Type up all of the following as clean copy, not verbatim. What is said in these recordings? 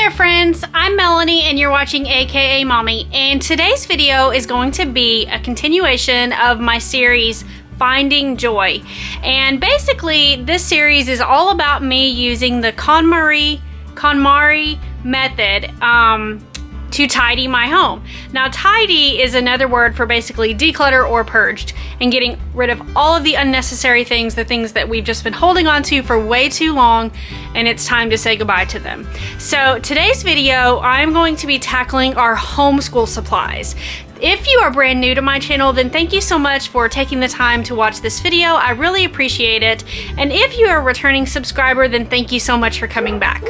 there friends, I'm Melanie and you're watching akaMommy, and today's video is going to be a continuation of my series Finding Joy. And basically this series is all about me using the KonMari method to tidy my home. Now tidy is another word for basically declutter or purged and getting rid of all of the unnecessary things, the things that we've just been holding on to for way too long, and it's time to say goodbye to them. So today's video, I'm going to be tackling our homeschool supplies. If you are brand new to my channel, then thank you so much for taking the time to watch this video. I really appreciate it. And if you are a returning subscriber, then thank you so much for coming back.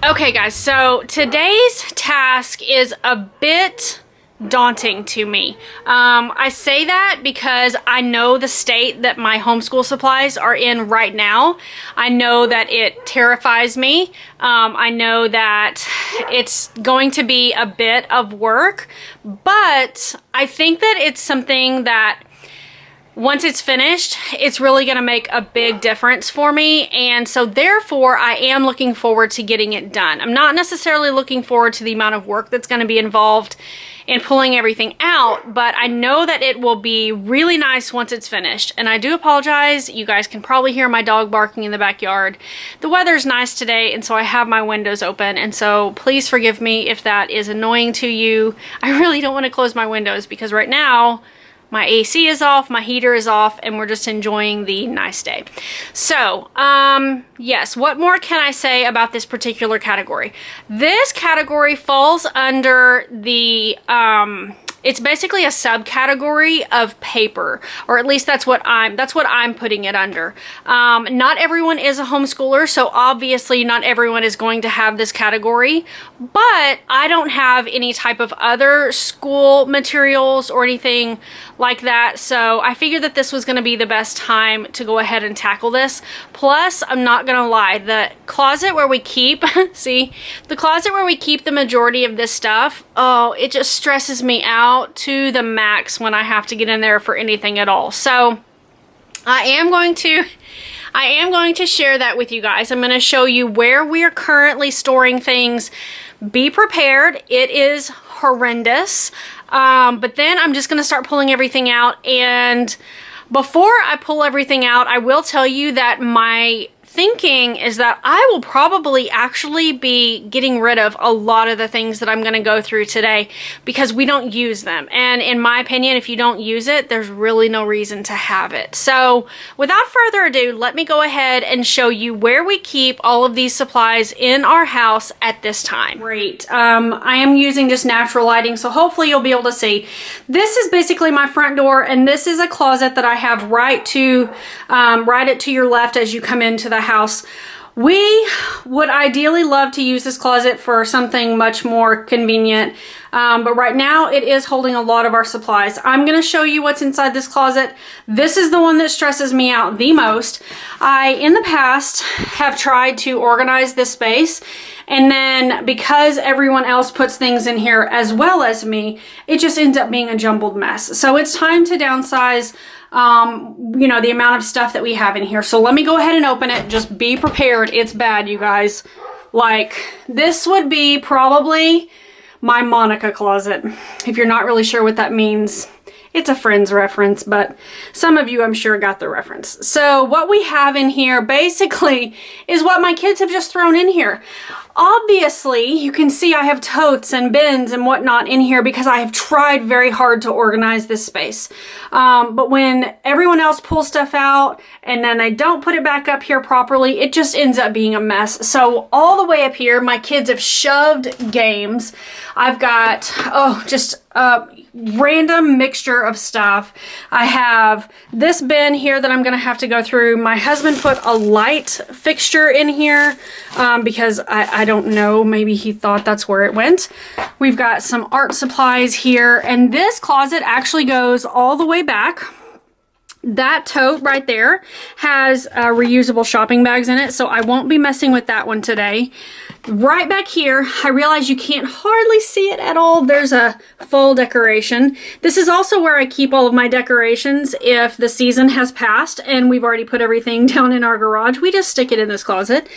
Okay guys, so today's task is a bit daunting to me. I say that because I know the state that my homeschool supplies are in right now. I know that it terrifies me. I know that it's going to be a bit of work, but I think that it's something that once it's finished, it's really going to make a big difference for me, and so therefore I am looking forward to getting it done. I'm not necessarily looking forward to the amount of work that's going to be involved in pulling everything out, but I know that it will be really nice once it's finished. And I do apologize, you guys can probably hear my dog barking in the backyard. The weather's nice today, and so I have my windows open, and so please forgive me if that is annoying to you. I really don't want to close my windows because right now my AC is off, my heater is off, and we're just enjoying the nice day. So, yes, what more can I say about this particular category? This category falls under the, it's basically a subcategory of paper, or at least that's what I'm putting it under. Not everyone is a homeschooler, so obviously not everyone is going to have this category, but I don't have any type of other school materials or anything like that, so I figured that this was going to be the best time to go ahead and tackle this. Plus, I'm not gonna lie, the closet where we keep see, the closet where we keep the majority of this stuff, oh, it just stresses me out to the max when I have to get in there for anything at all. So I am going to share that with you guys. I'm going to show you where we are currently storing things. Be prepared, it is horrendous. But then I'm just going to start pulling everything out, and before I pull everything out, I will tell you that my thinking is that I will probably actually be getting rid of a lot of the things that I'm going to go through today because we don't use them. And in my opinion, if you don't use it, there's really no reason to have it. So without further ado, let me go ahead and show you where we keep all of these supplies in our house at this time. Great. I am using just natural lighting, so hopefully you'll be able to see. This is basically my front door, and this is a closet that I have right to your left as you come into the house. We would ideally love to use this closet for something much more convenient, but right now it is holding a lot of our supplies. I'm going to show you what's inside this closet. This is the one that stresses me out the most. I, in the past, have tried to organize this space, and then because everyone else puts things in here as well as me, it just ends up being a jumbled mess. So it's time to downsize you know, the amount of stuff that we have in here. So let me go ahead and open it. Just be prepared. It's bad, you guys. Like, this would be probably my Monica closet. If you're not really sure what that means, it's a Friends reference, but some of you, I'm sure, got the reference. So what we have in here basically is what my kids have just thrown in here. Obviously, you can see I have totes and bins and whatnot in here because I have tried very hard to organize this space. But when everyone else pulls stuff out and then they don't put it back up here properly, it just ends up being a mess. So all the way up here, my kids have shoved games. I've got, oh, just a random mixture of stuff. I have this bin here that I'm going to have to go through. My husband put a light fixture in here because I don't know, maybe he thought that's where it went. We've got some art supplies here, and this closet actually goes all the way back. That tote right there has reusable shopping bags in it, so I won't be messing with that one today. right back here, I realize you can't hardly see it at all. There's a fall decoration. This is also where I keep all of my decorations if the season has passed and we've already put everything down in our garage. We just stick it in this closet.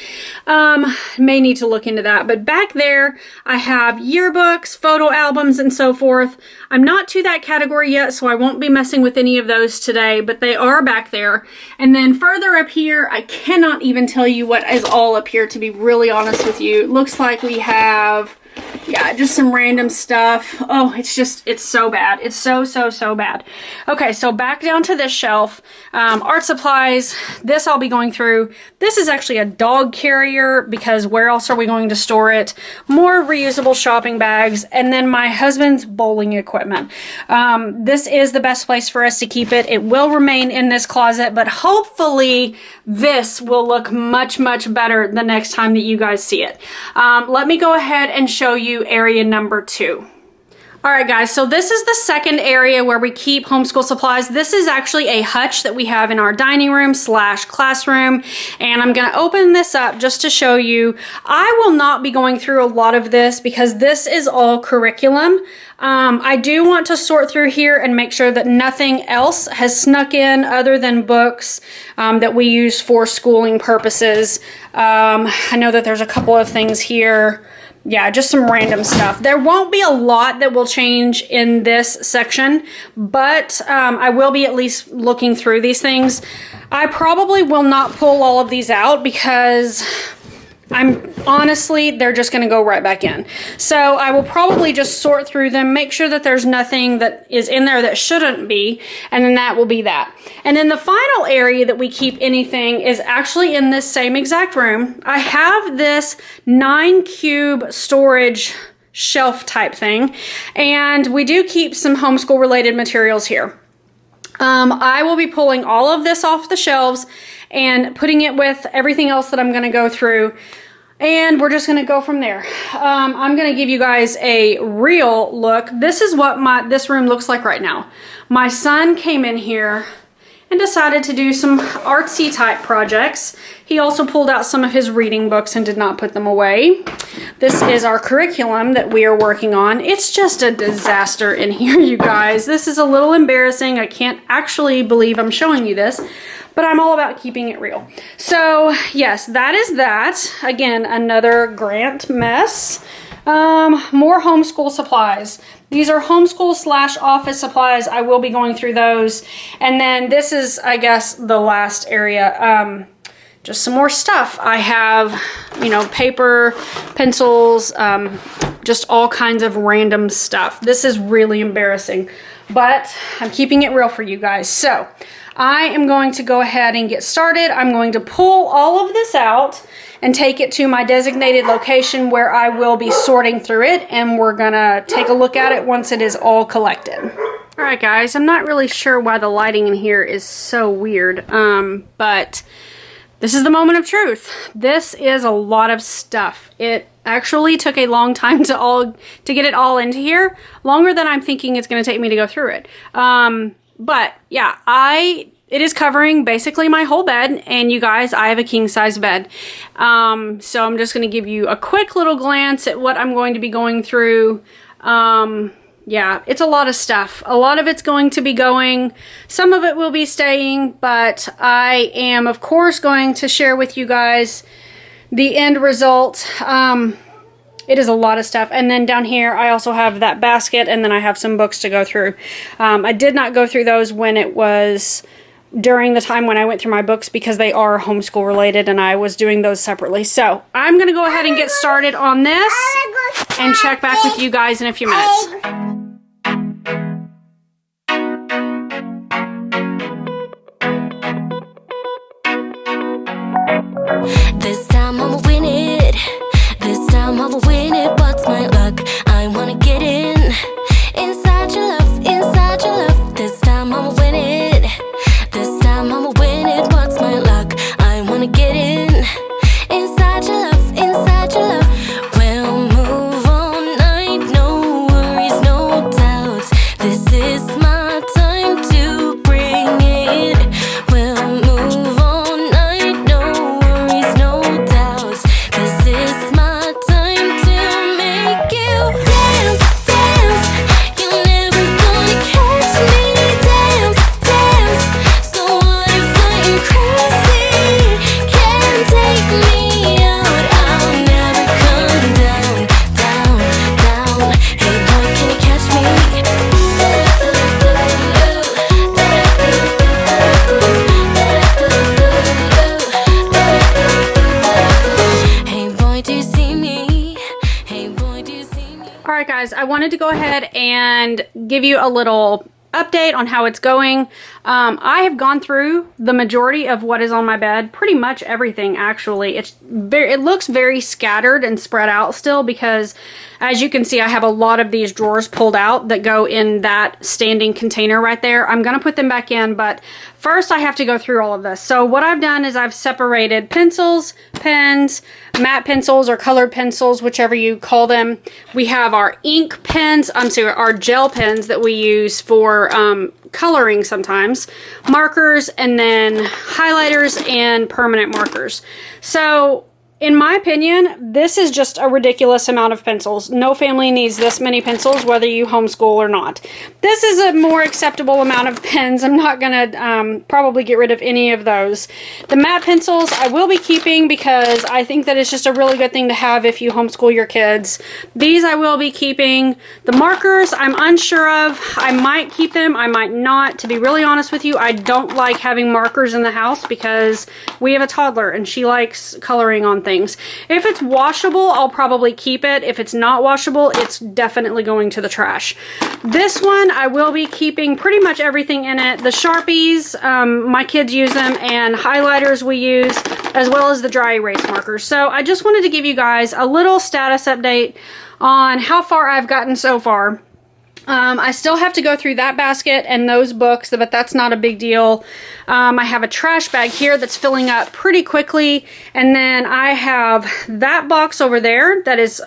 May need to look into that. But back there, I have yearbooks, photo albums, and so forth. I'm not to that category yet, so I won't be messing with any of those today, but they are back there. And then further up here, I cannot even tell you what is all up here, to be really honest with you. It looks like we have, yeah, just some random stuff. Oh, it's so bad. It's so bad. Okay, so back down to this shelf. Art supplies. This I'll be going through. This is actually a dog carrier because where else are we going to store it? More reusable shopping bags. And then my husband's bowling equipment. This is the best place for us to keep it. It will remain in this closet, but hopefully this will look much, much better the next time that you guys see it. Let me go ahead and show you area number 2. All right, guys, so this is the second area where we keep homeschool supplies. This is actually a hutch that we have in our dining room / classroom, and I'm gonna open this up just to show you. I will not be going through a lot of this because this is all curriculum. I do want to sort through here and make sure that nothing else has snuck in other than books that we use for schooling purposes. I know that there's a couple of things here. Yeah, just some random stuff. There won't be a lot that will change in this section, but I will be at least looking through these things. I probably will not pull all of these out because honestly, they're just going to go right back in. So I will probably just sort through them, make sure that there's nothing that is in there that shouldn't be, and then that will be that. And then the final area that we keep anything is actually in this same exact room. I have this 9-cube storage shelf type thing, and we do keep some homeschool related materials here. I will be pulling all of this off the shelves and putting it with everything else that I'm going to go through, and we're just going to go from there. I'm going to give you guys a real look. This is what this room looks like right now. My son came in here and decided to do some artsy type projects. He also pulled out some of his reading books and did not put them away. This is our curriculum that we are working on. It's just a disaster in here, you guys. This is a little embarrassing. I can't actually believe I'm showing you this, but I'm all about keeping it real. So yes, that is that. Again, another grant mess. More homeschool supplies. These are homeschool / office supplies. I will be going through those. And then this is, I guess, the last area. Just some more stuff. I have, you know, paper, pencils, just all kinds of random stuff. This is really embarrassing, but I'm keeping it real for you guys. So I am going to go ahead and get started. I'm going to pull all of this out and take it to my designated location where I will be sorting through it, and we're gonna take a look at it once it is all collected. All right, guys, I'm not really sure why the lighting in here is so weird, but this is the moment of truth. This is a lot of stuff. It actually took a long time to get it all into here, longer than I'm thinking it's gonna take me to go through it. But yeah, it is covering basically my whole bed, and you guys, I have a king-size bed. So I'm just going to give you a quick little glance at what I'm going to be going through. Yeah, it's a lot of stuff. A lot of it's going to be going. Some of it will be staying, but I am, of course, going to share with you guys the end result. It is a lot of stuff. And then down here, I also have that basket, and then I have some books to go through. I did not go through those when it was during the time when I went through my books because they are homeschool related and I was doing those separately. So I'm going to go ahead and get started on this and check back with you guys in a few minutes. This time I'ma win it. This time I'ma win it. What's my luck? I wanna get in. Inside your love, inside your love. This time I'ma win it. This time I'ma win it. What's my luck? I wanna get in. Inside your love, inside your love. We'll move all night. No worries, no wanted to go ahead and give you a little update on how it's going. I have gone through the majority of what is on my bed, pretty much everything actually. It looks very scattered and spread out still because, as you can see, I have a lot of these drawers pulled out that go in that standing container right there. I'm gonna put them back in, but first I have to go through all of this. So what I've done is I've separated pencils, pens, matte pencils or colored pencils, whichever you call them. We have our ink pens, our gel pens that we use for coloring sometimes, markers, and then highlighters and permanent markers. So in my opinion, this is just a ridiculous amount of pencils. No family needs this many pencils, whether you homeschool or not. This is a more acceptable amount of pens. I'm not gonna probably get rid of any of those. The matte pencils I will be keeping because I think that it's just a really good thing to have if you homeschool your kids. These I will be keeping. The markers I'm unsure of. I might keep them, I might not. To be really honest with you, I don't like having markers in the house because we have a toddler and she likes coloring on things. If it's washable, I'll probably keep it. If it's not washable, it's definitely going to the trash. This one, I will be keeping pretty much everything in it. The Sharpies, my kids use them, and highlighters we use, as well as the dry erase markers. So I just wanted to give you guys a little status update on how far I've gotten so far. I still have to go through that basket and those books, but that's not a big deal. I have a trash bag here that's filling up pretty quickly. And then I have that box over there that is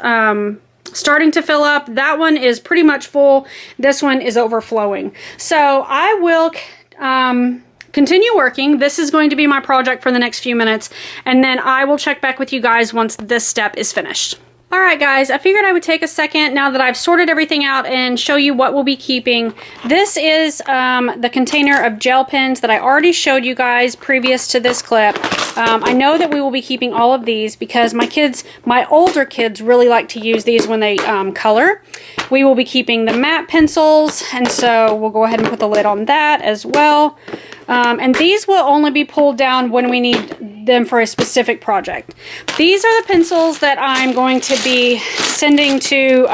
starting to fill up. That one is pretty much full. This one is overflowing. So I will continue working. This is going to be my project for the next few minutes. And then I will check back with you guys once this step is finished. Alright guys, I figured I would take a second now that I've sorted everything out and show you what we'll be keeping. This is the container of gel pens that I already showed you guys previous to this clip. I know that we will be keeping all of these because my older kids really like to use these when they color. We will be keeping the matte pencils, and so we'll go ahead and put the lid on that as well. And these will only be pulled down when we need them for a specific project. These are the pencils that I'm going to be sending to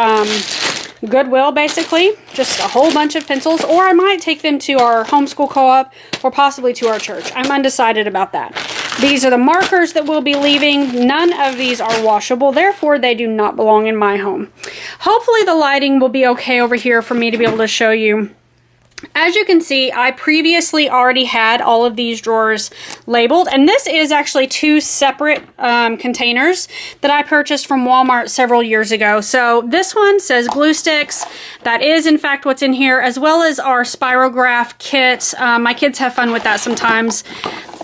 Goodwill, basically. Just a whole bunch of pencils, or I might take them to our homeschool co-op or possibly to our church. I'm undecided about that. These are the markers that we'll be leaving. None of these are washable, therefore they do not belong in my home. Hopefully the lighting will be okay over here for me to be able to show you. As you can see, I previously already had all of these drawers labeled, and this is actually two separate containers that I purchased from Walmart several years ago. So this one says glue sticks. That is in fact what's in here, as well as our spirograph kit. My kids have fun with that sometimes.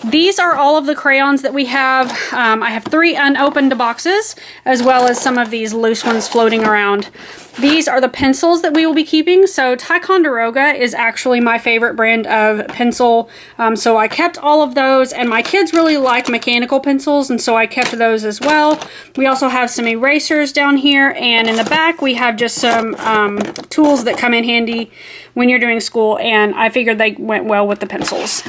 These are all of the crayons that we have. I have 3 unopened boxes, as well as some of these loose ones floating around. These are the pencils that we will be keeping. So Ticonderoga is actually my favorite brand of pencil. So I kept all of those, and my kids really like mechanical pencils, and so I kept those as well. We also have some erasers down here, and in the back we have just some tools that come in handy when you're doing school, and I figured they went well with the pencils.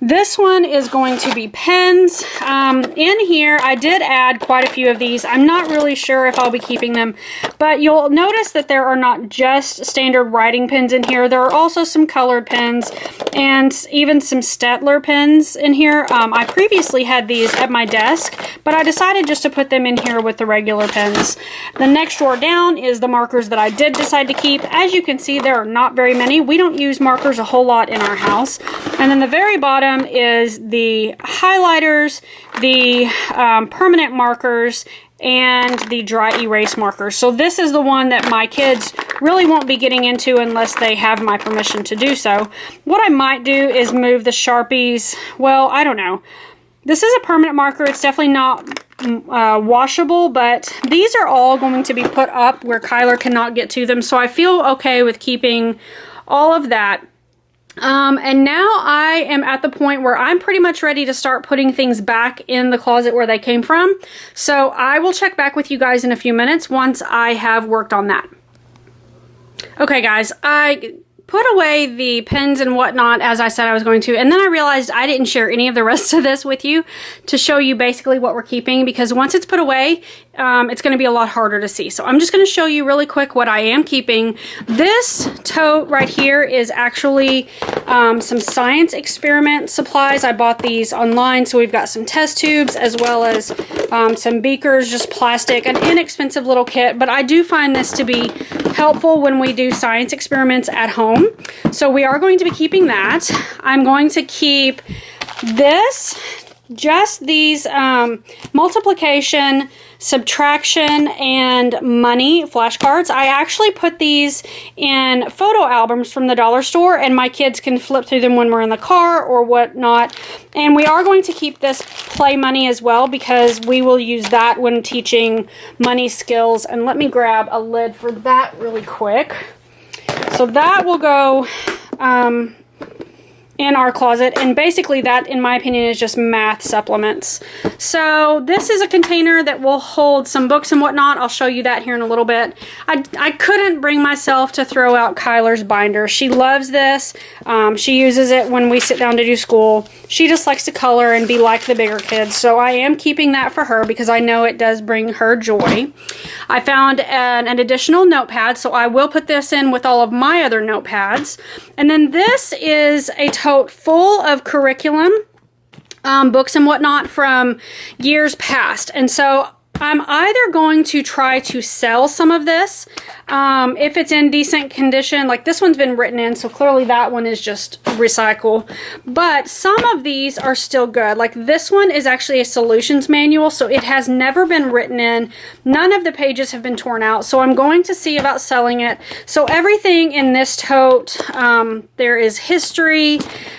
This one is going to be pens. In here, I did add quite a few of these. I'm not really sure if I'll be keeping them, but you'll notice that there are not just standard writing pens in here. There are also some colored pens and even some Stettler pens in here. I previously had these at my desk, but I decided just to put them in here with the regular pens. The next drawer down is the markers that I did decide to keep. As you can see, there are not very many. We don't use markers a whole lot in our house. And then the very bottom is the highlighters, the permanent markers, and the dry erase markers. So this is the one that my kids really won't be getting into unless they have my permission to do so. What I might do is move the Sharpies. Well, I don't know. This is a permanent marker. It's definitely not washable, but these are all going to be put up where Kyler cannot get to them. So I feel okay with keeping all of that. And now I am at the point where I'm pretty much ready to start putting things back in the closet where they came from. So I will check back with you guys in a few minutes once I have worked on that. Okay guys, I put away the pens and whatnot as I said I was going to, and then I realized I didn't share any of the rest of this with you to show you basically what we're keeping, because once it's put away, it's going to be a lot harder to see. So I'm just going to show you really quick what I am keeping. This tote right here is actually some science experiment supplies. I bought these online, so we've got some test tubes as well as some beakers, just plastic, an inexpensive little kit, but I do find this to be helpful when we do science experiments at home. So we are going to be keeping that. I'm going to keep this, just these multiplication, subtraction, and money flashcards. I actually put these in photo albums from the dollar store, and my kids can flip through them when we're in the car or whatnot. And we are going to keep this play money as well, because we will use that when teaching money skills. And let me grab a lid for that really quick. So that will go in our closet, and basically that, in my opinion, is just math supplements. So this is a container that will hold some books and whatnot. I'll show you that here in a little bit. I couldn't bring myself to throw out Kyler's binder. She loves this. She uses it when we sit down to do school. She just likes to color and be like the bigger kids, so I am keeping that for her because I know it does bring her joy. I found an additional notepad, so I will put this in with all of my other notepads. And then this is a tote full of curriculum, books and whatnot from years past. And so I'm either going to try to sell some of this if it's in decent condition. Like this one's been written in, so clearly that one is just recycle. But some of these are still good. Like this one is actually a solutions manual, so it has never been written in. None of the pages have been torn out, so I'm going to see about selling it. So everything in this tote, there is history,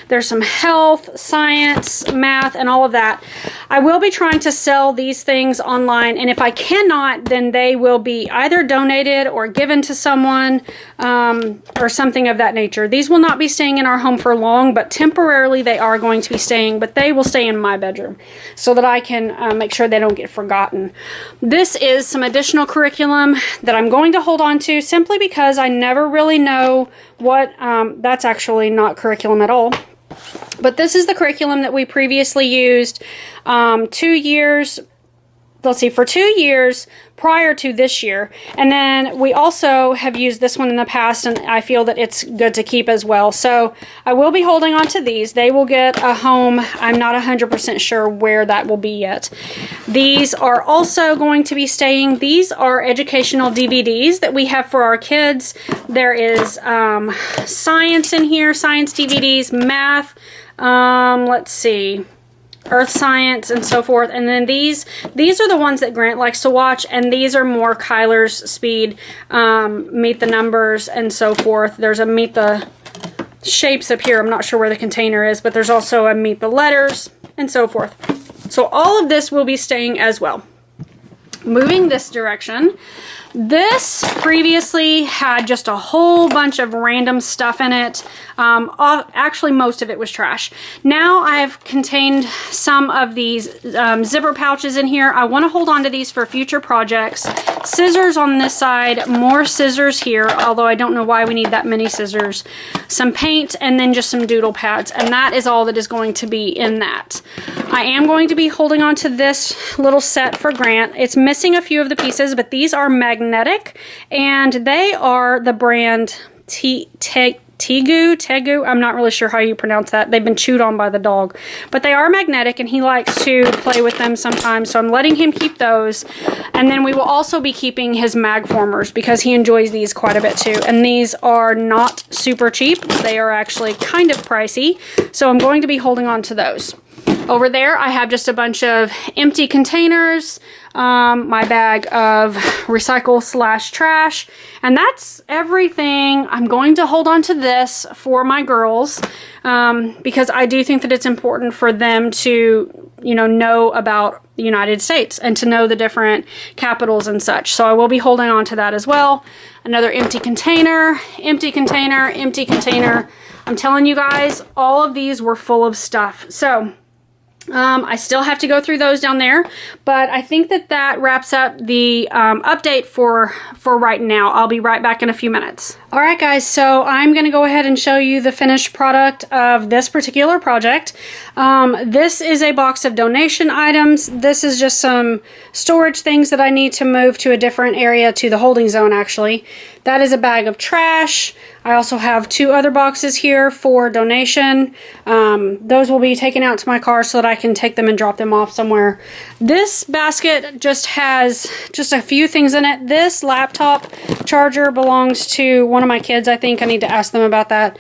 there's some health, science, math, and all of that. I will be trying to sell these things online, and if I cannot, then they will be either donated or given to someone or something of that nature. These will not be staying in our home for long, but temporarily they are going to be staying, but they will stay in my bedroom so that I can make sure they don't get forgotten. This is some additional curriculum that I'm going to hold on to simply because I never really know what, that's actually not curriculum at all. But this is the curriculum that we previously used 2 years, let's see, for 2 years prior to this year. And then we also have used this one in the past, and I feel that it's good to keep as well. So I will be holding on to these. They will get a home. I'm not 100% sure where that will be yet. These are also going to be staying. These are educational DVDs that we have for our kids. There is science in here, science DVDs, math, let's see, earth science, and so forth. And then these are the ones that Grant likes to watch, and these are more Kyler's speed, meet the numbers and so forth. There's a meet the shapes up here. I'm not sure where the container is, but there's also a meet the letters and so forth. So all of this will be staying as well. Moving this direction, this previously had just a whole bunch of random stuff in it. Actually, most of it was trash. Now I've contained some of these zipper pouches in here. I want to hold on to these for future projects. Scissors on this side, more scissors here, although I don't know why we need that many scissors. Some paint, and then just some doodle pads, and that is all that is going to be in that. I am going to be holding on to this little set for Grant. It's missing a few of the pieces, but these are magnetic, and they are the brand Tegu. I'm not really sure how you pronounce that. They've been chewed on by the dog, but they are magnetic, and he likes to play with them sometimes, so I'm letting him keep those. And then we will also be keeping his mag formers because he enjoys these quite a bit too, and these are not super cheap. They are actually kind of pricey, so I'm going to be holding on to those. Over there, I have just a bunch of empty containers, my bag of recycle/trash, and that's everything. I'm going to hold on to this for my girls because I do think that it's important for them to, know about the United States and to know the different capitals and such. So I will be holding on to that as well. Another empty container, empty container, empty container. I'm telling you guys, all of these were full of stuff. So I still have to go through those down there, but I think that wraps up the update for right now. I'll be right back in a few minutes. Alright guys, so I'm going to go ahead and show you the finished product of this particular project. This is a box of donation items. This is just some storage things that I need to move to a different area, to the holding zone actually. That is a bag of trash. I also have 2 other boxes here for donation. Those will be taken out to my car so that I can take them and drop them off somewhere. This basket just has just a few things in it. This laptop charger belongs to one of my kids, I think. I need to ask them about that.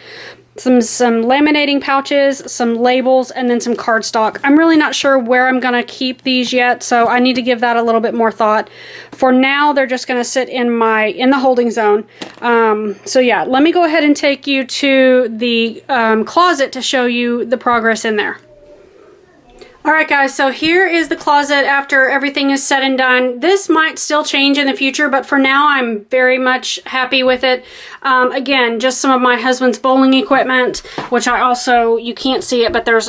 Some laminating pouches, some labels, and then some cardstock. I'm really not sure where I'm going to keep these yet, so I need to give that a little bit more thought. For now, they're just going to sit in the holding zone. So yeah, let me go ahead and take you to the closet to show you the progress in there. Alright guys, so here is the closet after everything is said and done. This might still change in the future, but for now I'm very much happy with it. Again, just some of my husband's bowling equipment, which I also, you can't see it, but there's,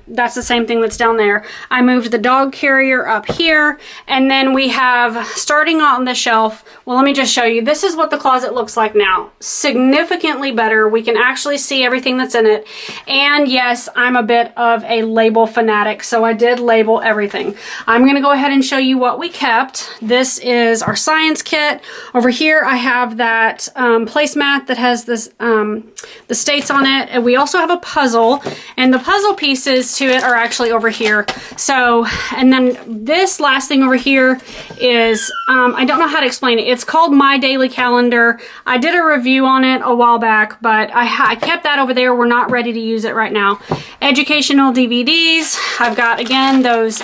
that's the same thing that's down there. I moved the dog carrier up here, and then we have, starting on the shelf, well let me just show you, this is what the closet looks like now. Significantly better. We can actually see everything that's in it, and yes, I'm a bit of a label fanatic, so I did label everything. I'm going to go ahead and show you what we kept. This is our science kit. Over here I have that placemat that has this the states on it, and we also have a puzzle, and the puzzle pieces to it are actually over here. So, and then this last thing over here is I don't know how to explain it. It's called My Daily Calendar. I did a review on it a while back, but I kept that over there. We're not ready to use it right now. Educational DVDs. I've got, again, those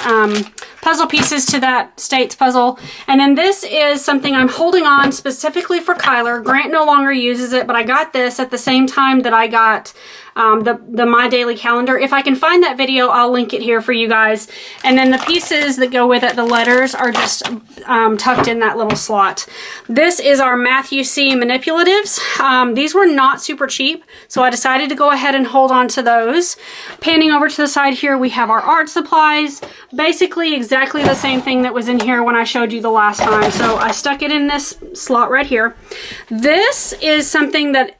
puzzle pieces to that states puzzle. And then this is something I'm holding on specifically for Kyler. Grant no longer uses it, but I got this at the same time that I got the My Daily Calendar. If I can find that video, I'll link it here for you guys. And then the pieces that go with it, the letters, are just tucked in that little slot. This is our Matthew C. manipulatives. These were not super cheap, so I decided to go ahead and hold on to those. Panning over to the side here, we have our art supplies. Basically exactly the same thing that was in here when I showed you the last time. So I stuck it in this slot right here. This is something that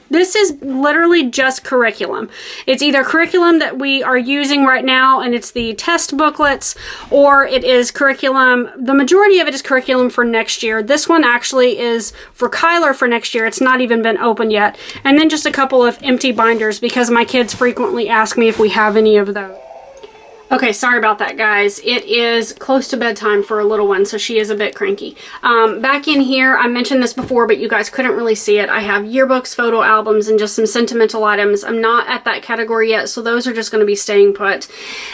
this is literally just curriculum. It's either curriculum that we are using right now, and it's the test booklets, or it is curriculum. The majority of it is curriculum for next year. This one actually is for Kyler for next year. It's not even been opened yet. And then just a couple of empty binders because my kids frequently ask me if we have any of those. Okay, sorry about that, guys. It is close to bedtime for a little one, so she is a bit cranky. Back in here, I mentioned this before, but you guys couldn't really see it. I have yearbooks, photo albums, and just some sentimental items. I'm not at that category yet, so those are just going to be staying put.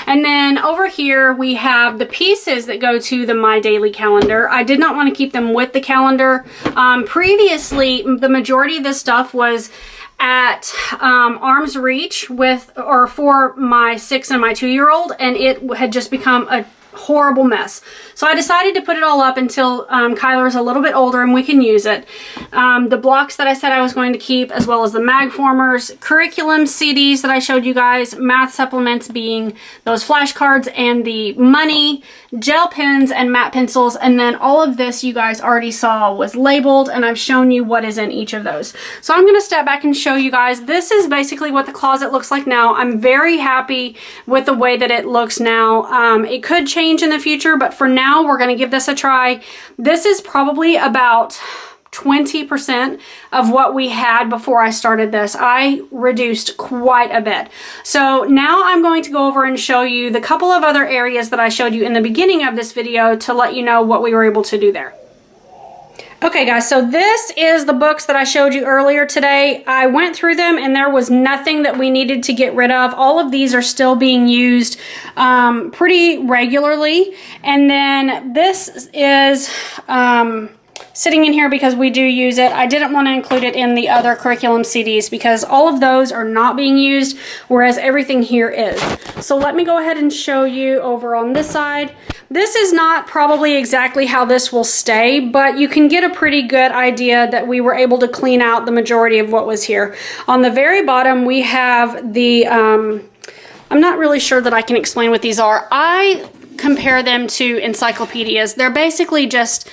And then over here, we have the pieces that go to the My Daily Calendar. I did not want to keep them with the calendar. Previously, the majority of this stuff was at arm's reach with, or for my 6 and my 2-year-old, and it had just become a horrible mess. So I decided to put it all up until Kyler's a little bit older and we can use it. The blocks that I said I was going to keep, as well as the mag formers, curriculum CDs that I showed you guys, math supplements being those flashcards, and the money, gel pens, and matte pencils. And then all of this you guys already saw was labeled, and I've shown you what is in each of those. So I'm going to step back and show you guys. This is basically what the closet looks like now. I'm very happy with the way that it looks now. It could change in the future, but for now we're going to give this a try. This is probably about 20% of what we had before I started this. I reduced quite a bit. So now I'm going to go over and show you the couple of other areas that I showed you in the beginning of this video to let you know what we were able to do there. Okay guys, so this is the books that I showed you earlier today. I went through them and there was nothing that we needed to get rid of. All of these are still being used pretty regularly. And then this is sitting in here because we do use it. I didn't want to include it in the other curriculum CDs because all of those are not being used, whereas everything here is. So let me go ahead and show you over on this side. This is not probably exactly how this will stay, but you can get a pretty good idea that we were able to clean out the majority of what was here. On the very bottom, we have the, I'm not really sure that I can explain what these are. I compare them to encyclopedias. They're basically just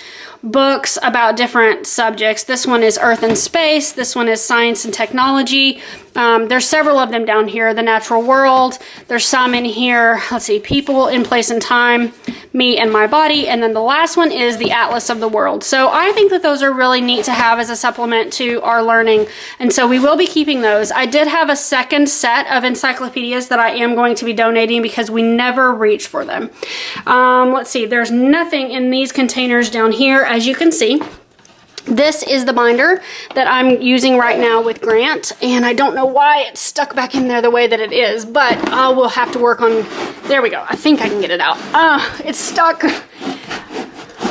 books about different subjects. This one is Earth and Space. This one is Science and Technology. There's several of them down here. The Natural World. There's some in here. Let's see. People in Place and Time. Me and My Body. And then the last one is the Atlas of the World. So I think that those are really neat to have as a supplement to our learning. And so we will be keeping those. I did have a second set of encyclopedias that I am going to be donating because we never reach for them. Let's see. There's nothing in these containers down here, as you can see. This is the binder that I'm using right now with Grant, and I don't know why it's stuck back in there the way that it is, but we'll have to work on, there we go. I think I can get it out. It's stuck.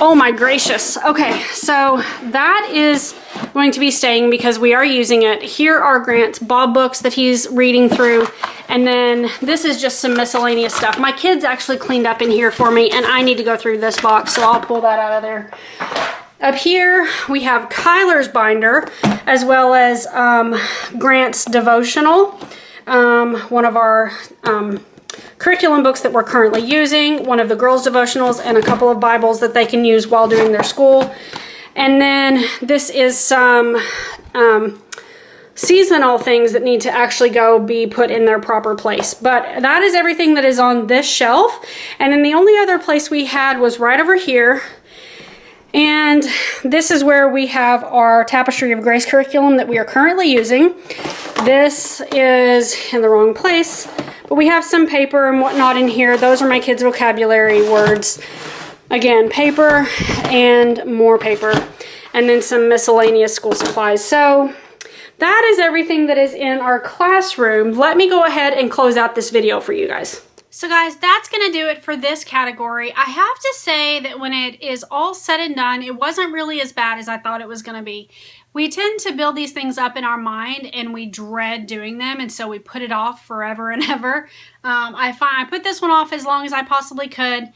Oh my gracious. Okay, so that is going to be staying because we are using it. Here are Grant's Bob books that he's reading through, and then this is just some miscellaneous stuff. My kids actually cleaned up in here for me, and I need to go through this box, so I'll pull that out of there. Up here, we have Kyler's binder, as well as Grant's devotional, one of our curriculum books that we're currently using, one of the girls' devotionals, and a couple of Bibles that they can use while doing their school. And then this is some seasonal things that need to actually go be put in their proper place. But that is everything that is on this shelf. And then the only other place we had was right over here. And this is where we have our Tapestry of Grace curriculum that we are currently using. This is in the wrong place, but we have some paper and whatnot in here. Those are my kids' vocabulary words. Again, paper and more paper, and then some miscellaneous school supplies. So that is everything that is in our classroom. Let me go ahead and close out this video for you guys. So guys, that's going to do it for this category. I have to say that when it is all said and done, it wasn't really as bad as I thought it was going to be. We tend to build these things up in our mind and we dread doing them, and so we put it off forever and ever. I put this one off as long as I possibly could.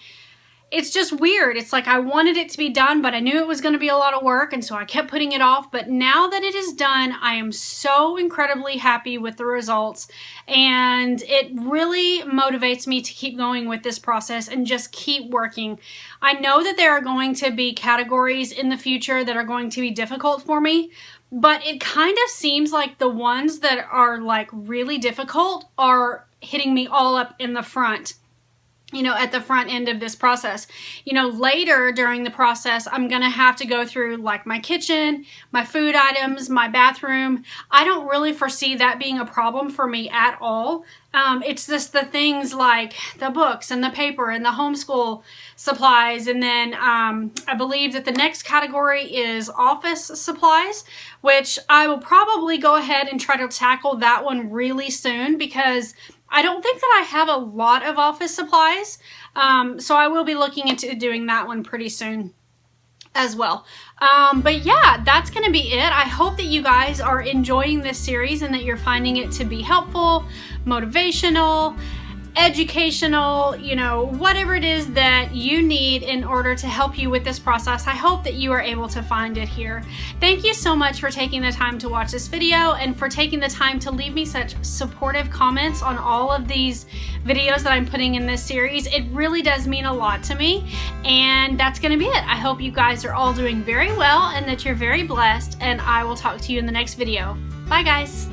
It's just weird. It's like I wanted it to be done, but I knew it was going to be a lot of work, and so I kept putting it off. But now that it is done, I am so incredibly happy with the results, and it really motivates me to keep going with this process and just keep working. I know that there are going to be categories in the future that are going to be difficult for me, but it kind of seems like the ones that are like really difficult are hitting me all up in the front. You know, at the front end of this process. You know, later during the process, I'm going to have to go through like my kitchen, my food items, my bathroom. I don't really foresee that being a problem for me at all. It's just the things like the books and the paper and the homeschool supplies. And then I believe that the next category is office supplies, which I will probably go ahead and try to tackle that one really soon because I don't think that I have a lot of office supplies, so I will be looking into doing that one pretty soon as well. But yeah, that's going to be it. I hope that you guys are enjoying this series and that you're finding it to be helpful, motivational, educational, you know, whatever it is that you need in order to help you with this process. I hope that you are able to find it here. Thank you so much for taking the time to watch this video and for taking the time to leave me such supportive comments on all of these videos that I'm putting in this series. It really does mean a lot to me, and that's going to be it. I hope you guys are all doing very well and that you're very blessed, and I will talk to you in the next video. Bye guys.